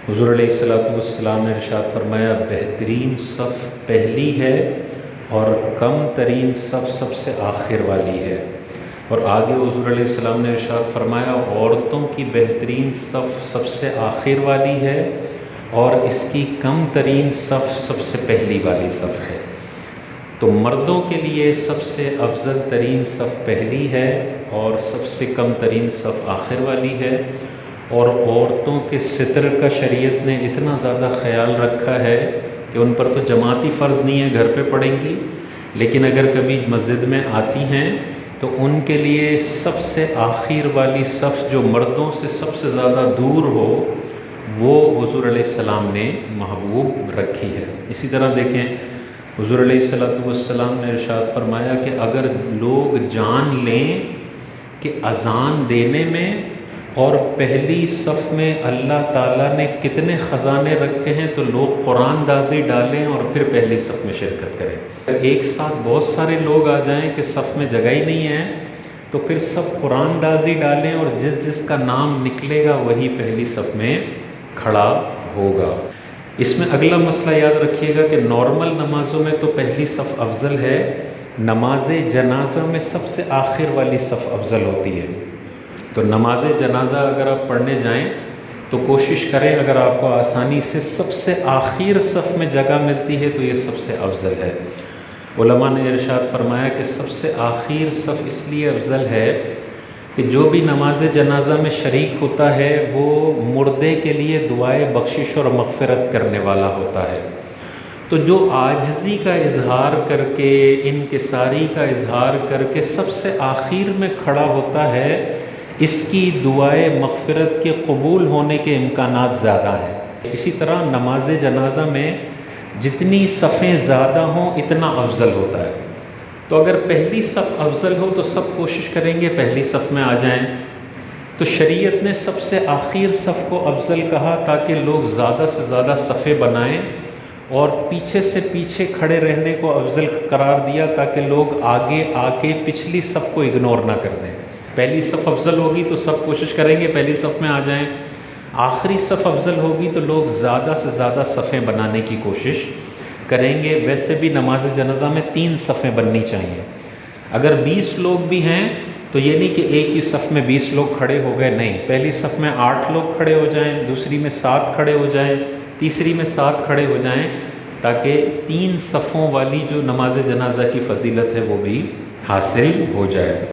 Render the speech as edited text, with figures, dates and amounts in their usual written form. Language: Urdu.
حضور علیہ الصلوۃ والسلام نے ارشاد فرمایا بہترین صف پہلی ہے اور کم ترین صف سب سے آخر والی ہے۔ اور آگے حضور علیہ السلام نے ارشاد فرمایا عورتوں کی بہترین صف سب سے آخر والی ہے اور اس کی کم ترین صف سب سے پہلی والی صف ہے۔ تو مردوں کے لیے سب سے افضل ترین صف پہلی ہے اور سب سے کم ترین صف آخر والی ہے۔ اور عورتوں کے ستر کا شریعت نے اتنا زیادہ خیال رکھا ہے کہ ان پر تو جماعتی فرض نہیں ہے، گھر پہ پڑھیں گی، لیکن اگر کبھی مسجد میں آتی ہیں تو ان کے لیے سب سے آخر والی صف جو مردوں سے سب سے زیادہ دور ہو وہ حضور علیہ السلام نے محبوب رکھی ہے۔ اسی طرح دیکھیں حضور علیہ السلام نے ارشاد فرمایا کہ اگر لوگ جان لیں کہ اذان دینے میں اور پہلی صف میں اللہ تعالیٰ نے کتنے خزانے رکھے ہیں تو لوگ قرآن دازی ڈالیں اور پھر پہلی صف میں شرکت کریں۔ ایک ساتھ بہت سارے لوگ آ جائیں کہ صف میں جگہ ہی نہیں ہے تو پھر سب قرآن دازی ڈالیں اور جس جس کا نام نکلے گا وہی پہلی صف میں کھڑا ہوگا۔ اس میں اگلا مسئلہ یاد رکھیے گا کہ نارمل نمازوں میں تو پہلی صف افضل ہے، نماز جنازہ میں سب سے آخر والی صف افضل ہوتی ہے۔ تو نماز جنازہ اگر آپ پڑھنے جائیں تو کوشش کریں اگر آپ کو آسانی سے سب سے آخر صف میں جگہ ملتی ہے تو یہ سب سے افضل ہے۔ علماء نے ارشاد فرمایا کہ سب سے آخر صف اس لیے افضل ہے کہ جو بھی نماز جنازہ میں شریک ہوتا ہے وہ مردے کے لیے دعائے بخشش اور مغفرت کرنے والا ہوتا ہے۔ تو جو عاجزی کا اظہار کر کے انکساری کا اظہار کر کے سب سے آخر میں کھڑا ہوتا ہے اس کی دعائے مغفرت کے قبول ہونے کے امکانات زیادہ ہیں۔ اسی طرح نماز جنازہ میں جتنی صفیں زیادہ ہوں اتنا افضل ہوتا ہے۔ تو اگر پہلی صف افضل ہو تو سب کوشش کریں گے پہلی صف میں آ جائیں۔ تو شریعت نے سب سے آخر صف کو افضل کہا تاکہ لوگ زیادہ سے زیادہ صفیں بنائیں، اور پیچھے سے پیچھے کھڑے رہنے کو افضل قرار دیا تاکہ لوگ آگے آ کے پچھلی صف کو اگنور نہ کر دیں۔ پہلی صف افضل ہوگی تو سب کوشش کریں گے پہلی صف میں آ جائیں، آخری صف افضل ہوگی تو لوگ زیادہ سے زیادہ صفیں بنانے کی کوشش کریں گے۔ ویسے بھی نماز جنازہ میں 3 صفیں بننی چاہیے۔ اگر 20 لوگ بھی ہیں تو یہ نہیں کہ ایک ہی صف میں 20 لوگ کھڑے ہو گئے، نہیں، پہلی صف میں 8 لوگ کھڑے ہو جائیں، دوسری میں 7 کھڑے ہو جائیں، تیسری میں 7 کھڑے ہو جائیں، تاکہ 3 صفوں والی جو نماز جنازہ کی فضیلت ہے وہ بھی حاصل ہو جائے۔